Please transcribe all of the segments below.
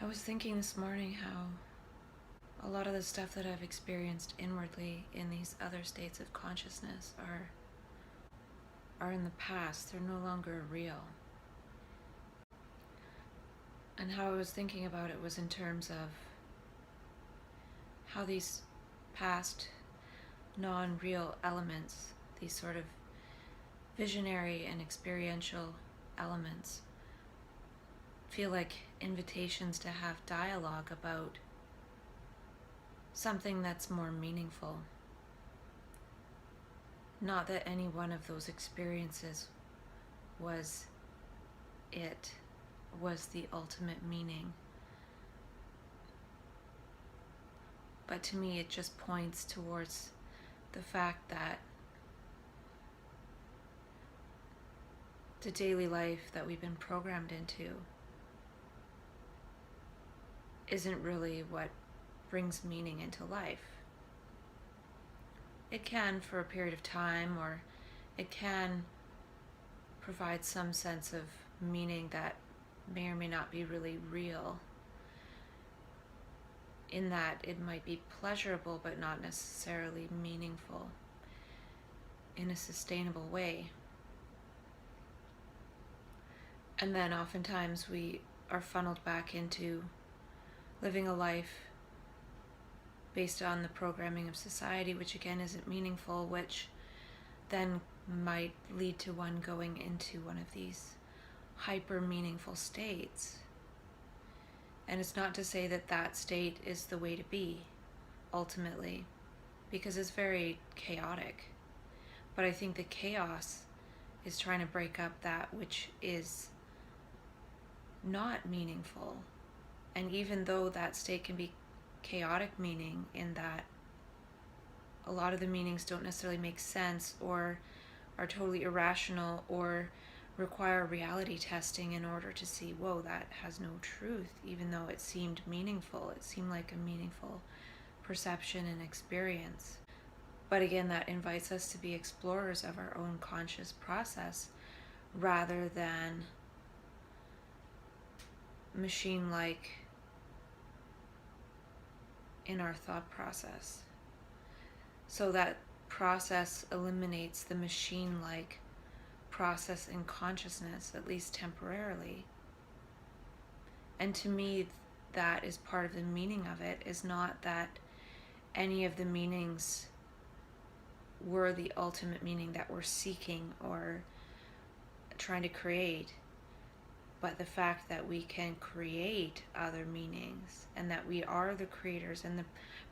I was thinking this morning how a lot of the stuff that I've experienced inwardly in these other states of consciousness are in the past. They're no longer real. And how I was thinking about it was in terms of how these past non-real elements, these sort of visionary and experiential elements, feel like invitations to have dialogue about something that's more meaningful. Not that any one of those experiences was the ultimate meaning. But to me, it just points towards the fact that the daily life that we've been programmed into isn't really what brings meaning into life. It can for a period of time, or it can provide some sense of meaning that may or may not be really real, in that it might be pleasurable but not necessarily meaningful in a sustainable way. And then oftentimes we are funneled back into living a life based on the programming of society, which again isn't meaningful, which then might lead to one going into one of these hyper meaningful states. And it's not to say that that state is the way to be, ultimately, because it's very chaotic. But I think the chaos is trying to break up that which is not meaningful. And even though that state can be chaotic meaning, in that a lot of the meanings don't necessarily make sense, or are totally irrational, or require reality testing in order to see, whoa, that has no truth, even though it seemed meaningful. It seemed like a meaningful perception and experience. But again, that invites us to be explorers of our own conscious process rather than machine-like in our thought process. So that process eliminates the machine-like process in consciousness, at least temporarily. And to me, that is part of the meaning of it, is not that any of the meanings were the ultimate meaning that we're seeking or trying to create, but the fact that we can create other meanings, and that we are the creators and the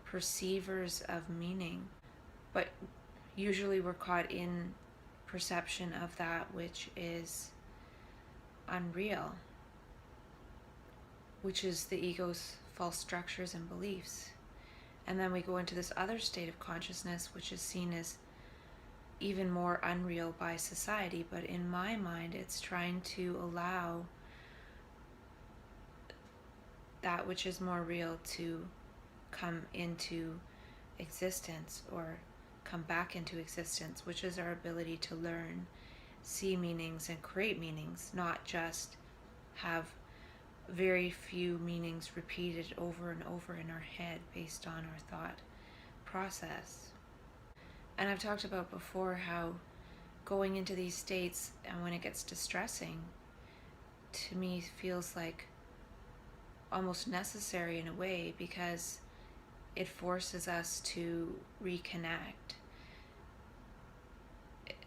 perceivers of meaning. But usually we're caught in perception of that which is unreal, which is the ego's false structures and beliefs. And then we go into this other state of consciousness, which is seen as even more unreal by society. But in my mind, it's trying to allow that which is more real to come into existence, or come back into existence, which is our ability to learn, see meanings, and create meanings, not just have very few meanings repeated over and over in our head based on our thought process. And I've talked about before how going into these states, and when it gets distressing, to me feels like almost necessary in a way, because it forces us to reconnect.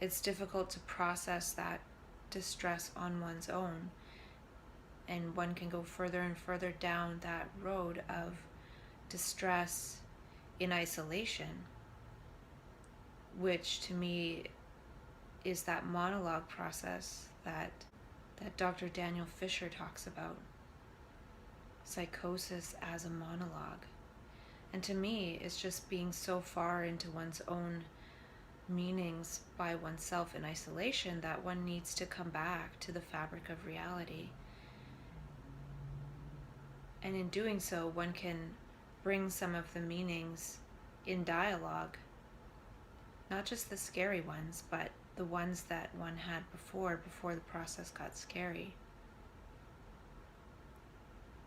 It's difficult to process that distress on one's own, and one can go further and further down that road of distress in isolation, which to me is that monologue process that Dr. Daniel Fisher talks about. Psychosis as a monologue. And to me, it's just being so far into one's own meanings by oneself in isolation that one needs to come back to the fabric of reality. And in doing so, one can bring some of the meanings in dialogue, not just the scary ones, but the ones that one had before the process got scary.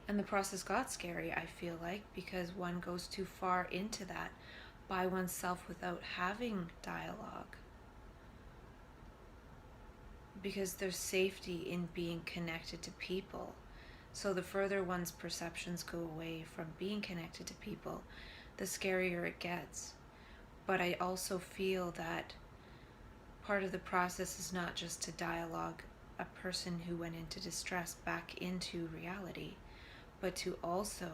And the process got scary, I feel like, because one goes too far into that by oneself without having dialogue. Because there's safety in being connected to people. So the further one's perceptions go away from being connected to people, the scarier it gets. But I also feel that part of the process is not just to dialogue a person who went into distress back into reality, but to also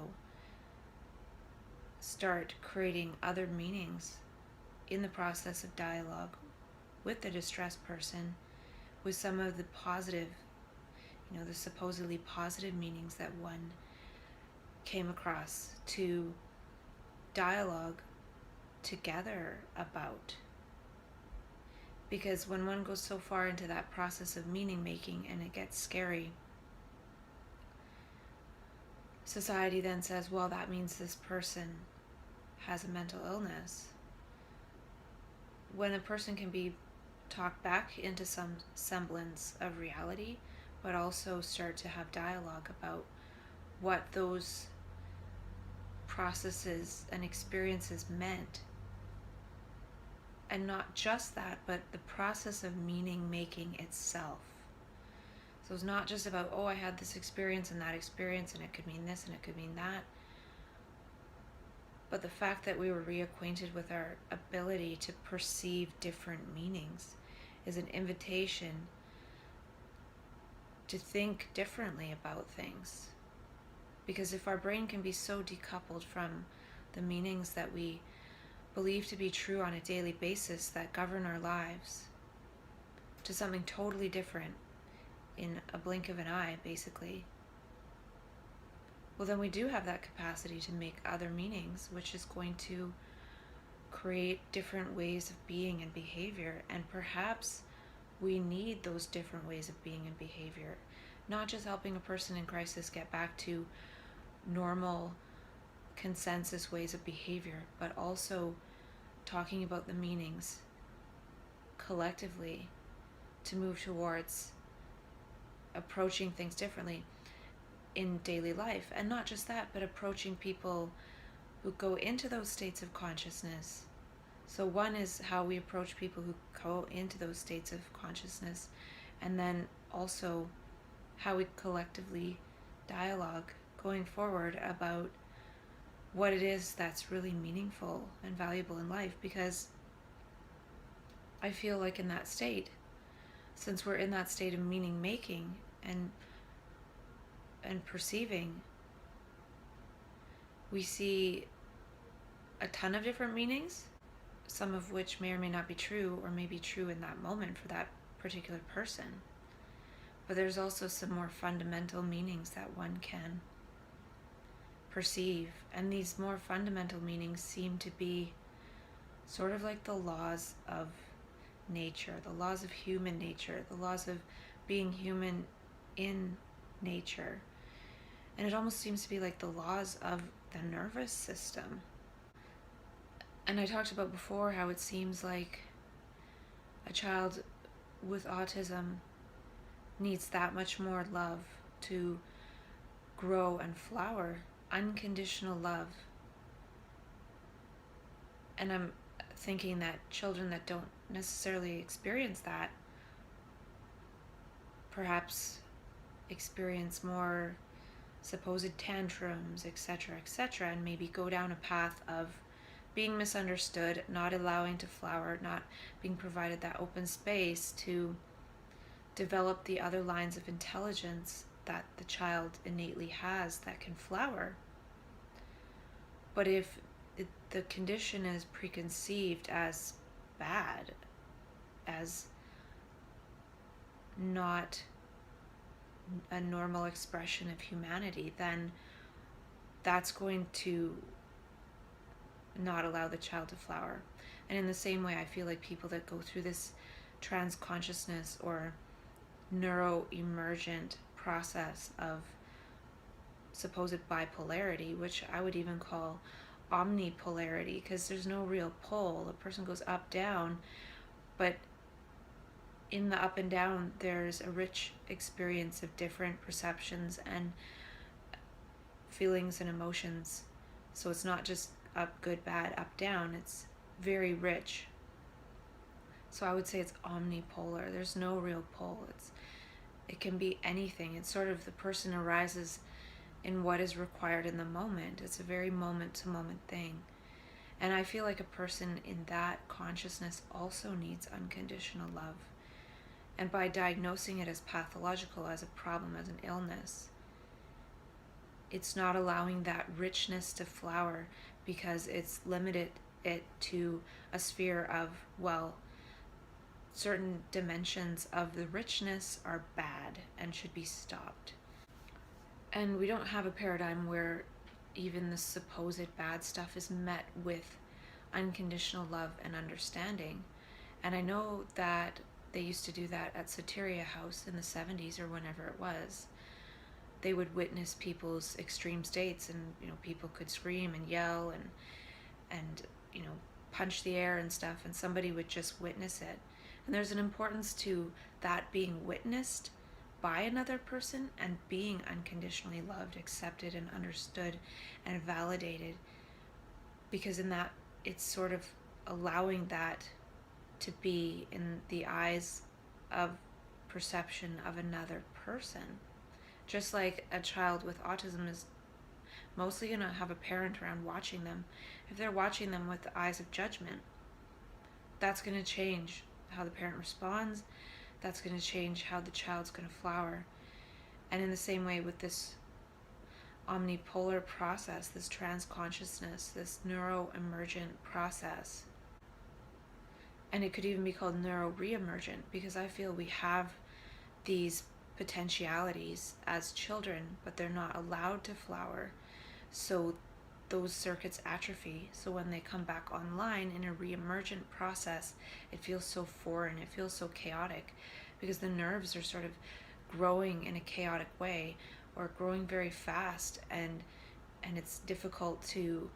start creating other meanings in the process of dialogue with the distressed person, with some of the positive, the supposedly positive meanings that one came across to dialogue together about. Because when one goes so far into that process of meaning making and it gets scary, society then says, well, that means this person has a mental illness. When a person can be talked back into some semblance of reality, but also start to have dialogue about what those processes and experiences meant. And not just that, but the process of meaning making itself. So it's not just about, oh, I had this experience and that experience, and it could mean this and it could mean that. But the fact that we were reacquainted with our ability to perceive different meanings is an invitation to think differently about things. Because if our brain can be so decoupled from the meanings that we believe to be true on a daily basis that govern our lives to something totally different in a blink of an eye, basically, well, then we do have that capacity to make other meanings, which is going to create different ways of being and behavior. And perhaps we need those different ways of being and behavior, not just helping a person in crisis get back to normal consensus ways of behavior, but also talking about the meanings collectively to move towards approaching things differently in daily life. And not just that, but approaching people who go into those states of consciousness. So one is how we approach people who go into those states of consciousness, and then also how we collectively dialogue going forward about what it is that's really meaningful and valuable in life. Because I feel like in that state, since we're in that state of meaning making and perceiving, we see a ton of different meanings, some of which may or may not be true, or may be true in that moment for that particular person. But there's also some more fundamental meanings that one can perceive, and these more fundamental meanings seem to be sort of like the laws of nature, the laws of human nature, the laws of being human in nature. And it almost seems to be like the laws of the nervous system. And I talked about before how it seems like a child with autism needs that much more love to grow and flower, unconditional love. And I'm thinking that children that don't necessarily experience that perhaps experience more supposed tantrums, etc., etc., and maybe go down a path of being misunderstood, not allowing to flower, not being provided that open space to develop the other lines of intelligence that the child innately has that can flower. But if the condition is preconceived as bad, as not a normal expression of humanity, then that's going to not allow the child to flower. And in the same way, I feel like people that go through this trans consciousness or neuro-emergent process of supposed bipolarity, which I would even call omnipolarity, because there's no real pole. A person goes up, down, but in the up and down, there's a rich experience of different perceptions and feelings and emotions. So it's not just up, good, bad, up, down. It's very rich. So I would say it's omnipolar. There's no real pole. It can be anything. It's sort of the person arises in what is required in the moment. It's a very moment to moment thing. And I feel like a person in that consciousness also needs unconditional love. And by diagnosing it as pathological, as a problem, as an illness, it's not allowing that richness to flower, because it's limited it to a sphere of, well, certain dimensions of the richness are bad and should be stopped. And we don't have a paradigm where even the supposed bad stuff is met with unconditional love and understanding. And I know that they used to do that at Soteria House in the 70s or whenever it was. They would witness people's extreme states, and people could scream and yell and punch the air and stuff, and somebody would just witness it. And there's an importance to that being witnessed by another person and being unconditionally loved, accepted, and understood and validated, because in that it's sort of allowing that to be in the eyes of perception of another person. Just like a child with autism is mostly going to have a parent around watching them. If they're watching them with the eyes of judgment, that's going to change how the parent responds. That's going to change how the child's going to flower. And in the same way with this omnipolar process, this trans-consciousness, this neuro-emergent process, and it could even be called neuro-re-emergent, because I feel we have these potentialities as children, but they're not allowed to flower. So those circuits atrophy. So when they come back online in a re-emergent process, it feels so foreign, it feels so chaotic, because the nerves are sort of growing in a chaotic way, or growing very fast, and it's difficult to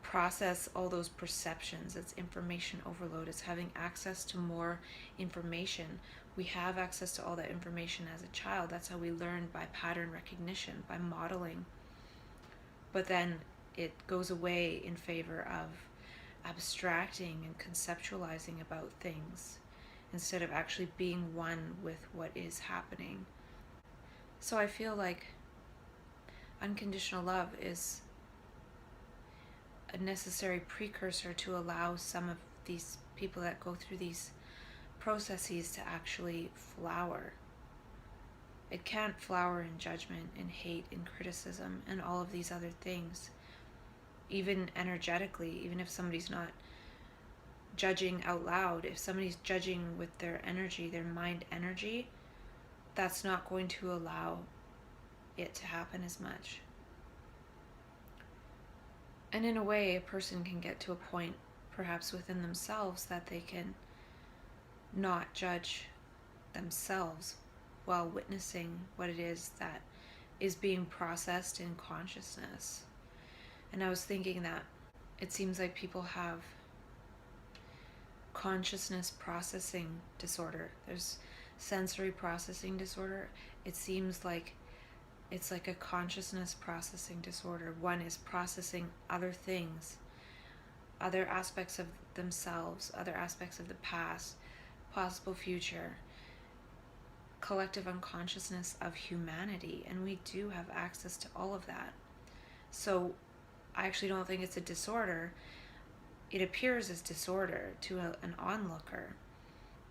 process all those perceptions. It's information overload. It's having access to more information. We have access to all that information as a child. That's how we learn, by pattern recognition, by modeling. But then it goes away in favor of abstracting and conceptualizing about things, instead of actually being one with what is happening. So I feel like unconditional love is a necessary precursor to allow some of these people that go through these processes to actually flower. It can't flower in judgment, in hate, in criticism, and all of these other things. Even energetically, even if somebody's not judging out loud, if somebody's judging with their energy, their mind energy, that's not going to allow it to happen as much. And in a way, a person can get to a point, perhaps within themselves, that they can not judge themselves while witnessing what it is that is being processed in consciousness. And I was thinking that it seems like people have consciousness processing disorder. There's sensory processing disorder. It seems like it's like a consciousness processing disorder. One is processing other things, other aspects of themselves, other aspects of the past, possible future, collective unconsciousness of humanity, and we do have access to all of that. So I actually don't think it's a disorder. It appears as disorder to an onlooker,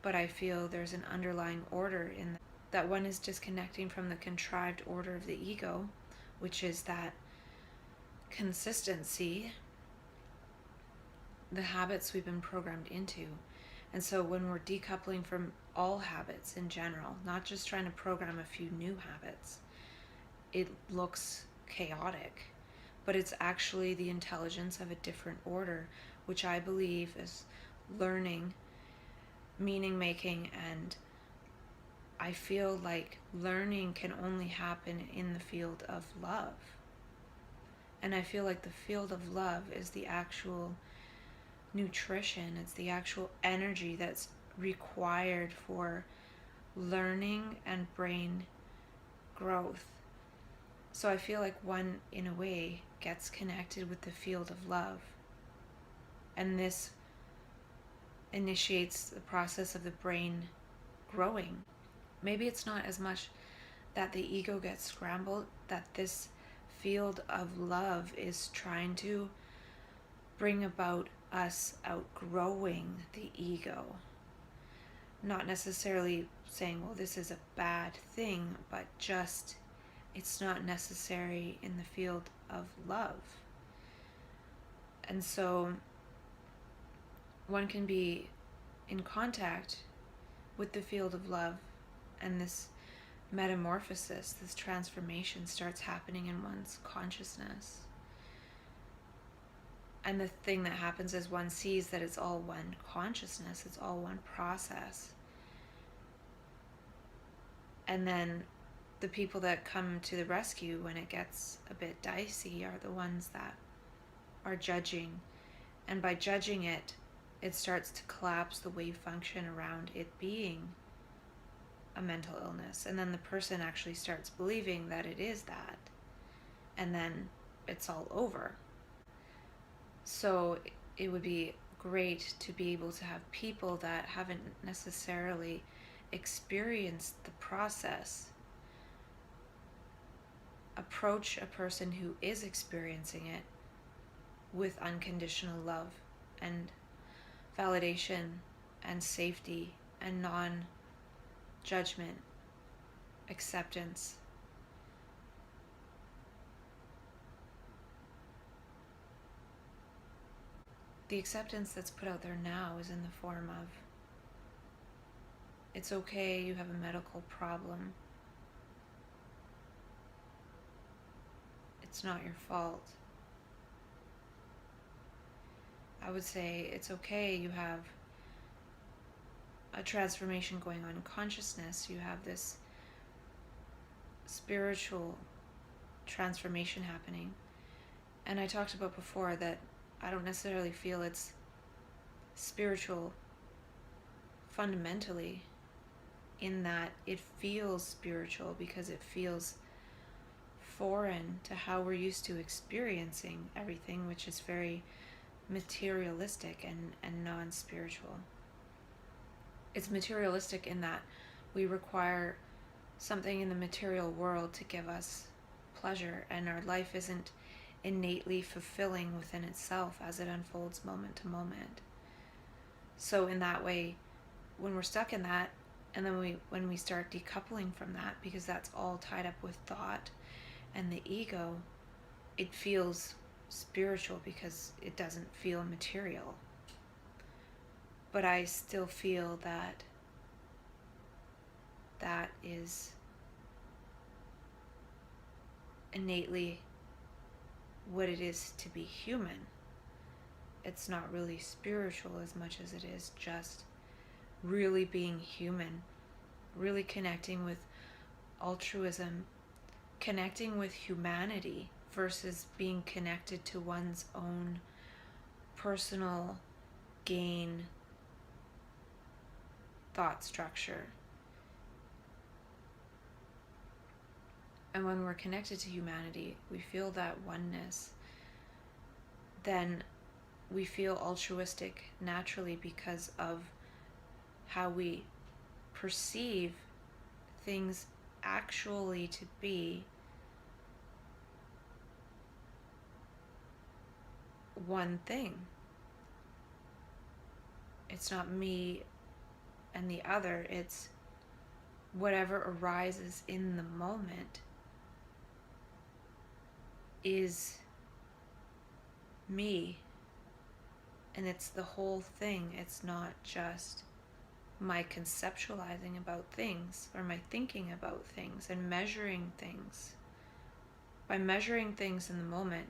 but I feel there's an underlying order in that one is disconnecting from the contrived order of the ego, which is that consistency, the habits we've been programmed into. And so when we're decoupling from all habits in general, not just trying to program a few new habits, it looks chaotic, but it's actually the intelligence of a different order, which I believe is learning, meaning making, and I feel like learning can only happen in the field of love. And I feel like the field of love is the actual nutrition, it's the actual energy that's required for learning and brain growth. So I feel like one, in a way, gets connected with the field of love. And this initiates the process of the brain growing. Maybe it's not as much that the ego gets scrambled, that this field of love is trying to bring about us outgrowing the ego. Not necessarily saying, well, this is a bad thing, but just it's not necessary in the field of love. And so one can be in contact with the field of love, and this metamorphosis, this transformation starts happening in one's consciousness. And the thing that happens is one sees that it's all one consciousness, it's all one process. And then the people that come to the rescue when it gets a bit dicey are the ones that are judging. And by judging it, it starts to collapse the wave function around it being a mental illness. And then the person actually starts believing that it is that. And then it's all over. So it would be great to be able to have people that haven't necessarily experienced the process approach a person who is experiencing it with unconditional love and validation and safety and non-judgment, acceptance. The acceptance that's put out there now is in the form of, it's okay, you have a medical problem. It's not your fault. I would say it's okay, you have a transformation going on in consciousness. You have this spiritual transformation happening. And I talked about before that I don't necessarily feel it's spiritual fundamentally, in that it feels spiritual because it feels foreign to how we're used to experiencing everything, which is very materialistic and non-spiritual. It's materialistic in that we require something in the material world to give us pleasure, and our life isn't innately fulfilling within itself as it unfolds moment to moment. So in that way, when we're stuck in that, and then when we start decoupling from that, because that's all tied up with thought and the ego, it feels spiritual because it doesn't feel material. But I still feel that that is innately what it is to be human. It's not really spiritual as much as it is just really being human, really connecting with altruism, connecting with humanity versus being connected to one's own personal gain thought structure. And when we're connected to humanity, we feel that oneness, then we feel altruistic naturally because of how we perceive things actually to be one thing. It's not me and the other, it's whatever arises in the moment is me, and it's the whole thing. It's not just my conceptualizing about things or my thinking about things and measuring things. By measuring things in the moment,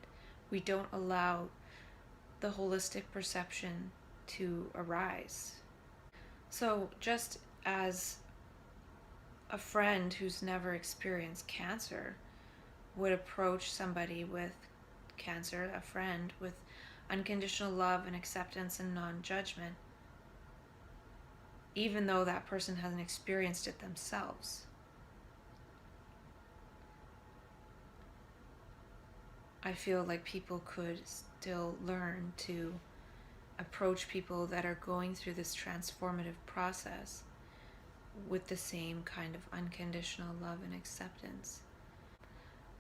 we don't allow the holistic perception to arise. So just as a friend who's never experienced cancer would approach somebody with cancer, a friend, with unconditional love and acceptance and non-judgment, even though that person hasn't experienced it themselves. I feel like people could still learn to approach people that are going through this transformative process with the same kind of unconditional love and acceptance.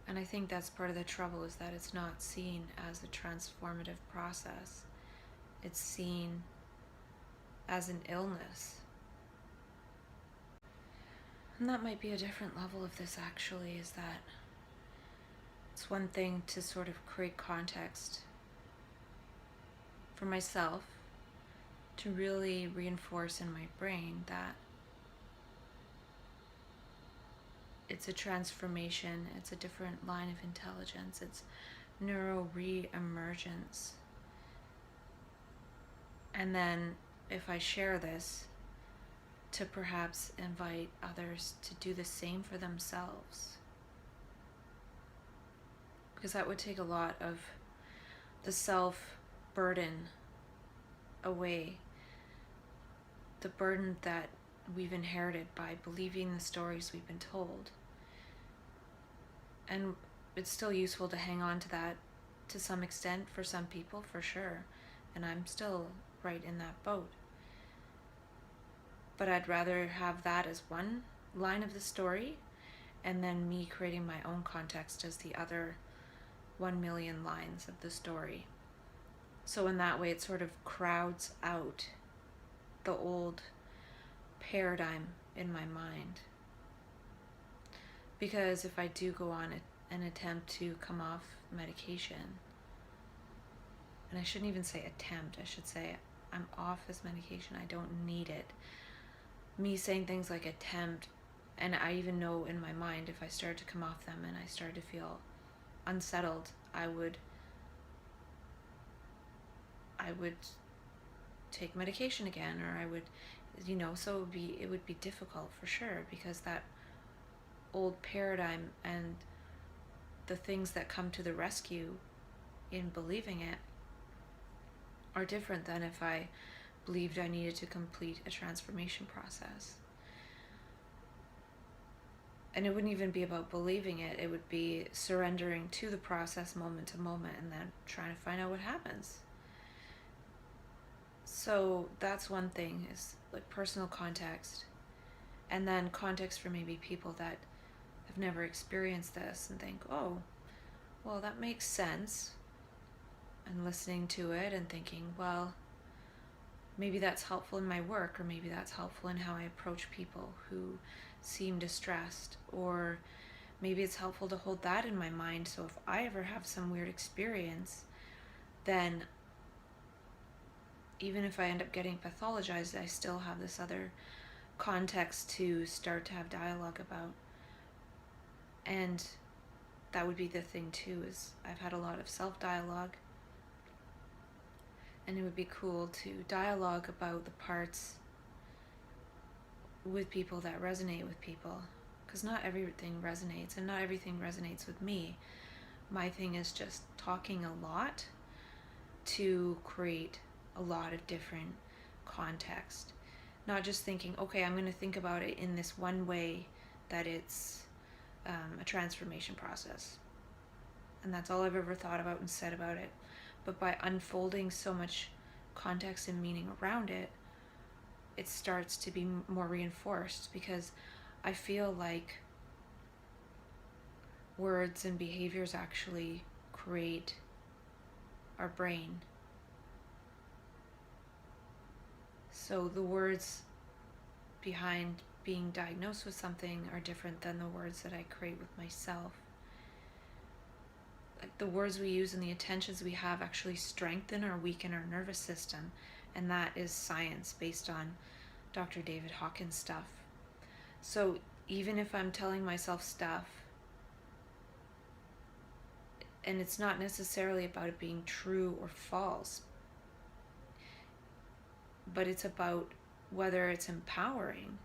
And I think that's part of the trouble, is that it's not seen as a transformative process. It's seen as an illness. And that might be a different level of this, actually, is that it's one thing to sort of create context for myself to really reinforce in my brain that it's a transformation, it's a different line of intelligence, it's neuro re-emergence. And then if I share this, to perhaps invite others to do the same for themselves. Because that would take a lot of the self-burden away. The burden that we've inherited by believing the stories we've been told. And it's still useful to hang on to that to some extent for some people, for sure. And I'm still right in that boat. But I'd rather have that as one line of the story, and then me creating my own context as the other 1 million lines of the story. So in that way, it sort of crowds out the old paradigm in my mind. Because if I do go on an attempt to come off medication, and I shouldn't even say attempt, I should say I'm off this medication, I don't need it. Me saying things like attempt, and I even know in my mind if I started to come off them and I started to feel unsettled, I would take medication again, or I would, so it would be difficult for sure, because that old paradigm and the things that come to the rescue in believing it are different than if I believed I needed to complete a transformation process. And it wouldn't even be about believing it, it would be surrendering to the process moment to moment and then trying to find out what happens. So that's one thing, is like personal context, and then context for maybe people that have never experienced this and think, oh, well, that makes sense, and listening to it and thinking, well, maybe that's helpful in my work, or maybe that's helpful in how I approach people who seem distressed, or maybe it's helpful to hold that in my mind, so if I ever have some weird experience, then even if I end up getting pathologized, I still have this other context to start to have dialogue about. And that would be the thing too, is I've had a lot of self-dialogue, and it would be cool to dialogue about the parts with people that resonate with people, because not everything resonates, and not everything resonates with me. My thing is just talking a lot to create a lot of different context, not just thinking, okay, I'm going to think about it in this one way, that it's a transformation process, and that's all I've ever thought about and said about it. But by unfolding so much context and meaning around it, it starts to be more reinforced, because I feel like words and behaviors actually create our brain. So the words behind being diagnosed with something are different than the words that I create with myself. Like the words we use and the intentions we have actually strengthen or weaken our nervous system, and that is science based on Dr. David Hawkins stuff. So even if I'm telling myself stuff, and it's not necessarily about it being true or false, but it's about whether it's empowering.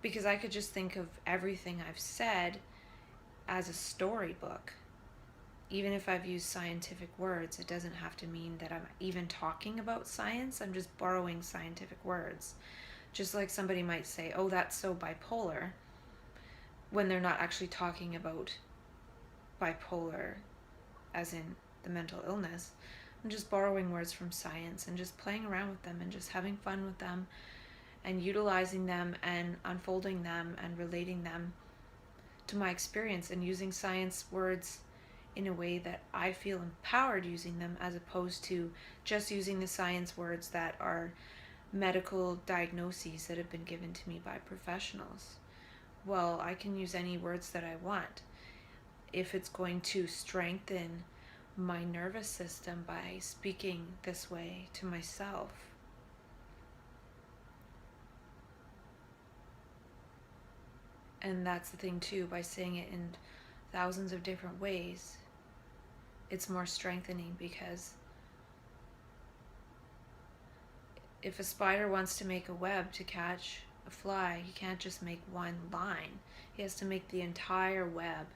Because I could just think of everything I've said as a storybook. Even if I've used scientific words, it doesn't have to mean that I'm even talking about science. I'm just borrowing scientific words. Just like somebody might say, oh, that's so bipolar, when they're not actually talking about bipolar as in the mental illness. I'm just borrowing words from science and just playing around with them and just having fun with them and utilizing them and unfolding them and relating them to my experience and using science words in a way that I feel empowered using them, as opposed to just using the science words that are medical diagnoses that have been given to me by professionals. Well, I can use any words that I want if it's going to strengthen my nervous system by speaking this way to myself. And that's the thing too, by saying it in thousands of different ways, it's more strengthening, because if a spider wants to make a web to catch a fly, he can't just make one line. He has to make the entire web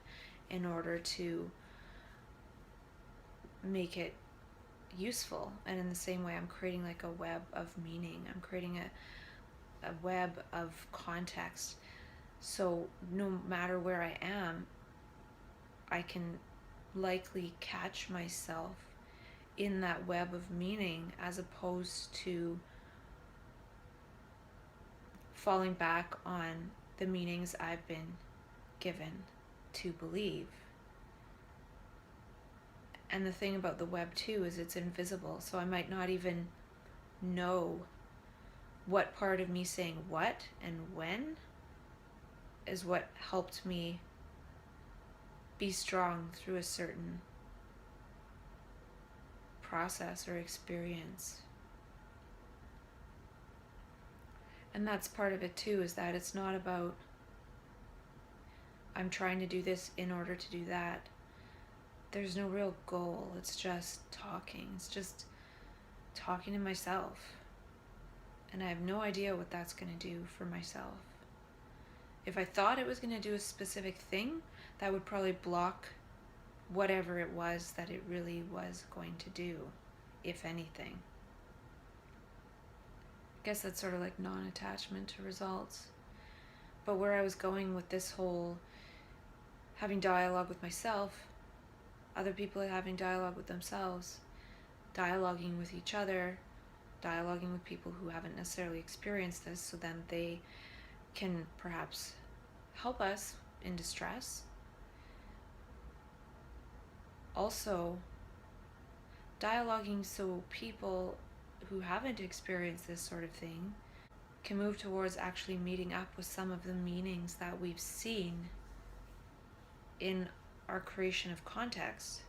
in order to make it useful. And in the same way, I'm creating like a web of meaning. I'm creating a web of context. So no matter where I am, I can likely catch myself in that web of meaning, as opposed to falling back on the meanings I've been given to believe. And the thing about the web too is it's invisible, so I might not even know what part of me saying what and when is what helped me be strong through a certain process or experience. And that's part of it too, is that it's not about I'm trying to do this in order to do that. There's no real goal. It's just talking. It's just talking to myself. And I have no idea what that's going to do for myself. If I thought it was going to do a specific thing, that would probably block whatever it was that it really was going to do, if anything. I guess that's sort of like non-attachment to results. But where I was going with this whole having dialogue with myself, other people are having dialogue with themselves, dialoguing with each other, dialoguing with people who haven't necessarily experienced this, so then they can perhaps help us in distress. Also, dialoguing so people who haven't experienced this sort of thing can move towards actually meeting up with some of the meanings that we've seen in our creation of context.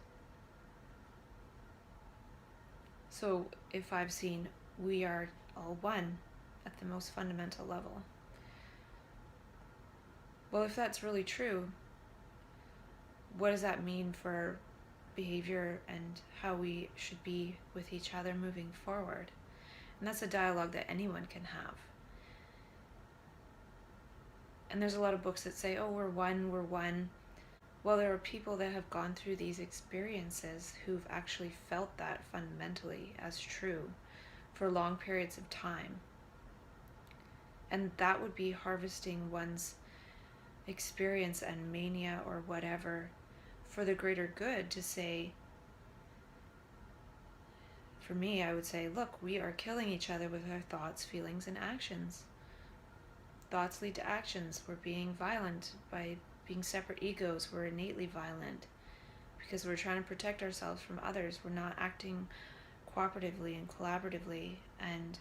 So if I've seen we are all one at the most fundamental level, well, if that's really true, what does that mean for behavior and how we should be with each other moving forward? And that's a dialogue that anyone can have. And there's a lot of books that say, oh, we're one, we're one. Well, there are people that have gone through these experiences who've actually felt that fundamentally as true for long periods of time. And that would be harvesting one's experience and mania or whatever for the greater good, to say, for me, I would say, look, we are killing each other with our thoughts, feelings, and actions. Thoughts lead to actions. We're being violent by being separate egos. We're innately violent because we're trying to protect ourselves from others. We're not acting cooperatively and collaboratively, and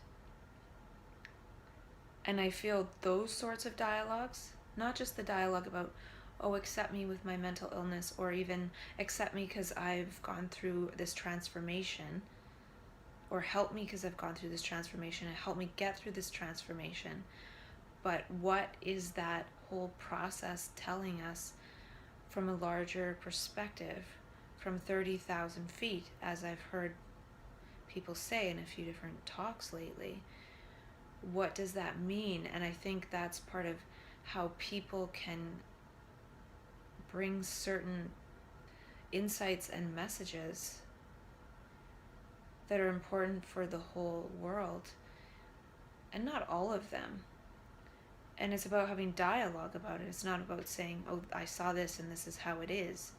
I feel those sorts of dialogues, not just the dialogue about, oh, accept me with my mental illness, or even accept me because I've gone through this transformation, or help me because I've gone through this transformation, and help me get through this transformation. But what is that whole process telling us from a larger perspective, from 30,000 feet, as I've heard people say in a few different talks lately? What does that mean? And I think that's part of how people can bring certain insights and messages that are important for the whole world, and not all of them. And it's about having dialogue about it. It's not about saying, oh, I saw this and this is how it is.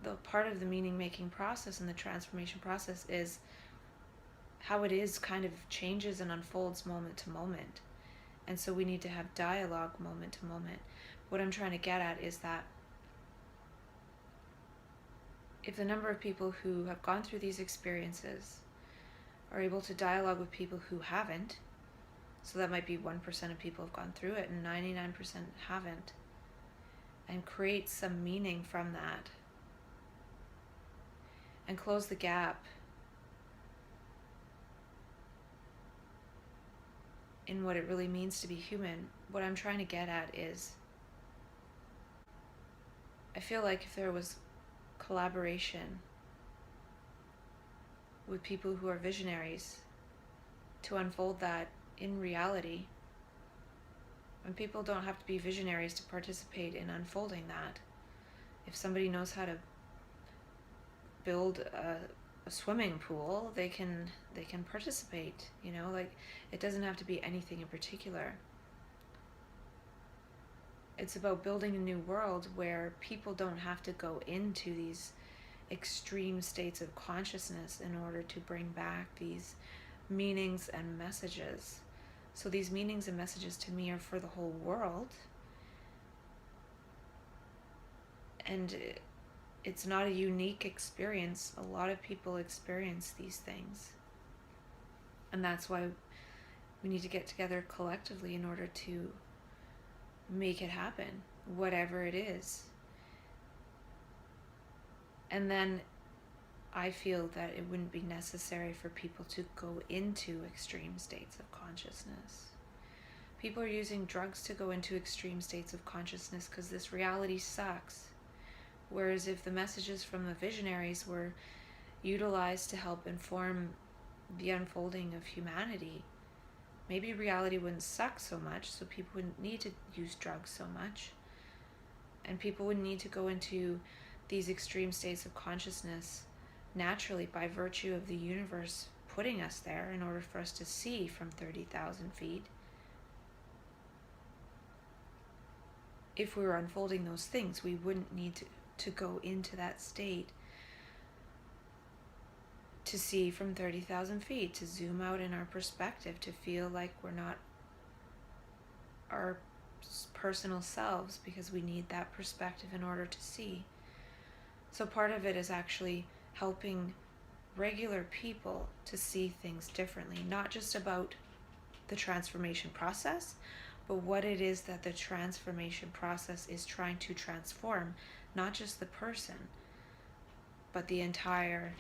the part of the meaning making process and the transformation process is how it is kind of changes and unfolds moment to moment. And so we need to have dialogue moment to moment. What I'm trying to get at is that if the number of people who have gone through these experiences are able to dialogue with people who haven't, so that might be 1% of people have gone through it and 99% haven't, and create some meaning from that and close the gap in what it really means to be human. What I'm trying to get at is, I feel like if there was collaboration with people who are visionaries to unfold that in reality, and people don't have to be visionaries to participate in unfolding that. If somebody knows how to build a swimming pool, they can participate, like it doesn't have to be anything in particular. It's about building a new world where people don't have to go into these extreme states of consciousness in order to bring back these meanings and messages. So these meanings and messages to me are for the whole world, and it's not a unique experience. A lot of people experience these things, and that's why we need to get together collectively in order to make it happen, whatever it is. And then I feel that it wouldn't be necessary for people to go into extreme states of consciousness. People are using drugs to go into extreme states of consciousness because this reality sucks. Whereas if the messages from the visionaries were utilized to help inform the unfolding of humanity, maybe reality wouldn't suck so much, so people wouldn't need to use drugs so much, and people wouldn't need to go into these extreme states of consciousness naturally by virtue of the universe putting us there in order for us to see from 30,000 feet. If we were unfolding those things, we wouldn't need to go into that state to see from 30,000 feet, to zoom out in our perspective, to feel like we're not our personal selves, because we need that perspective in order to see. So part of it is actually helping regular people to see things differently, not just about the transformation process, but what it is that the transformation process is trying to transform, not just the person, but the entire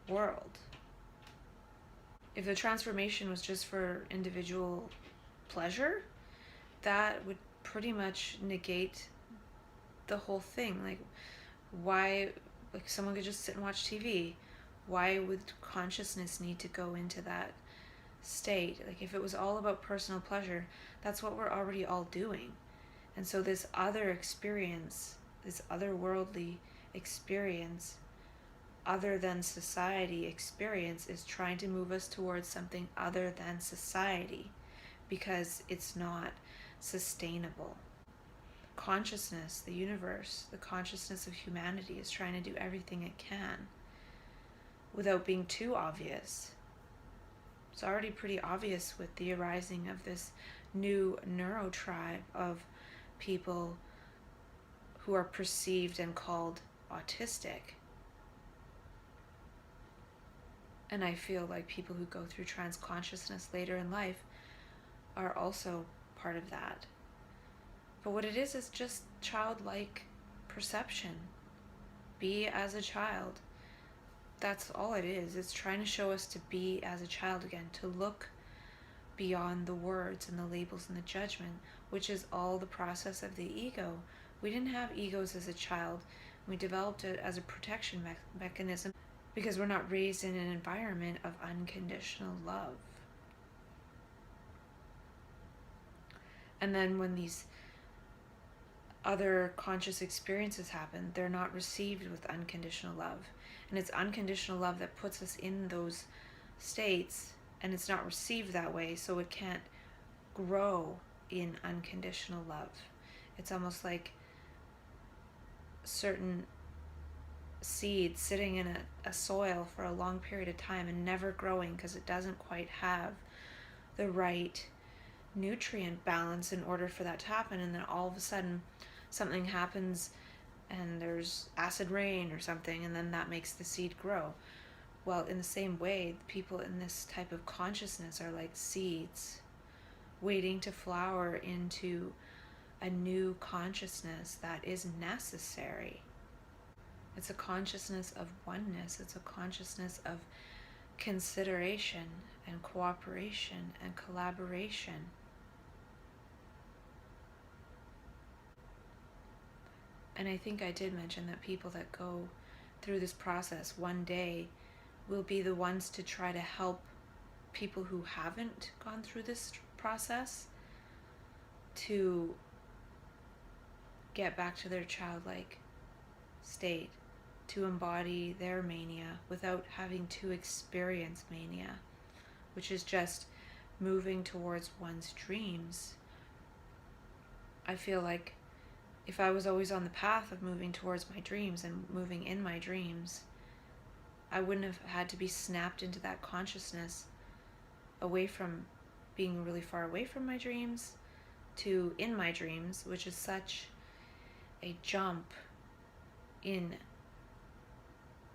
world. If the transformation was just for individual pleasure, that would pretty much negate the whole thing. Like, why, like, someone could just sit and watch TV. Why would consciousness need to go into that state? Like, if it was all about personal pleasure, that's what we're already all doing. And so this other experience, this otherworldly experience, other than society experience, is trying to move us towards something other than society, because it's not sustainable. Consciousness, the universe, the consciousness of humanity is trying to do everything it can without being too obvious. It's already pretty obvious with the arising of this new neurotribe of people who are perceived and called autistic. And I feel like people who go through trans consciousness later in life are also part of that. But what it is just childlike perception. Be as a child. That's all it is. It's trying to show us to be as a child again, to look beyond the words and the labels and the judgment, which is all the process of the ego. We didn't have egos as a child. We developed it as a protection mechanism because we're not raised in an environment of unconditional love. And then when these other conscious experiences happen, they're not received with unconditional love. And it's unconditional love that puts us in those states, and it's not received that way, so it can't grow in unconditional love. It's almost like certain seed sitting in a soil for a long period of time and never growing because it doesn't quite have the right nutrient balance in order for that to happen, and then all of a sudden something happens and there's acid rain or something, and then that makes the seed grow. Well, in the same way, people in this type of consciousness are like seeds waiting to flower into a new consciousness that is necessary. It's a consciousness of oneness. It's a consciousness of consideration and cooperation and collaboration. And I think I did mention that people that go through this process one day will be the ones to try to help people who haven't gone through this process to get back to their childlike state, to embody their mania without having to experience mania, which is just moving towards one's dreams. I feel like if I was always on the path of moving towards my dreams and moving in my dreams, I wouldn't have had to be snapped into that consciousness away from being really far away from my dreams to in my dreams, which is such a jump in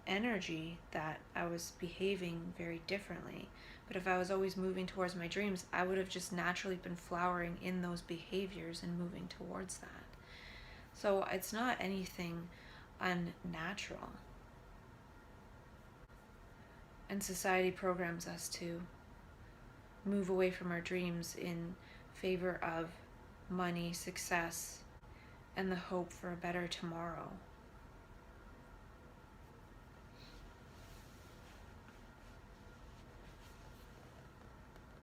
energy that I was behaving very differently. But if I was always moving towards my dreams, I would have just naturally been flowering in those behaviors and moving towards that. So it's not anything unnatural. And society programs us to move away from our dreams in favor of money, success, and the hope for a better tomorrow.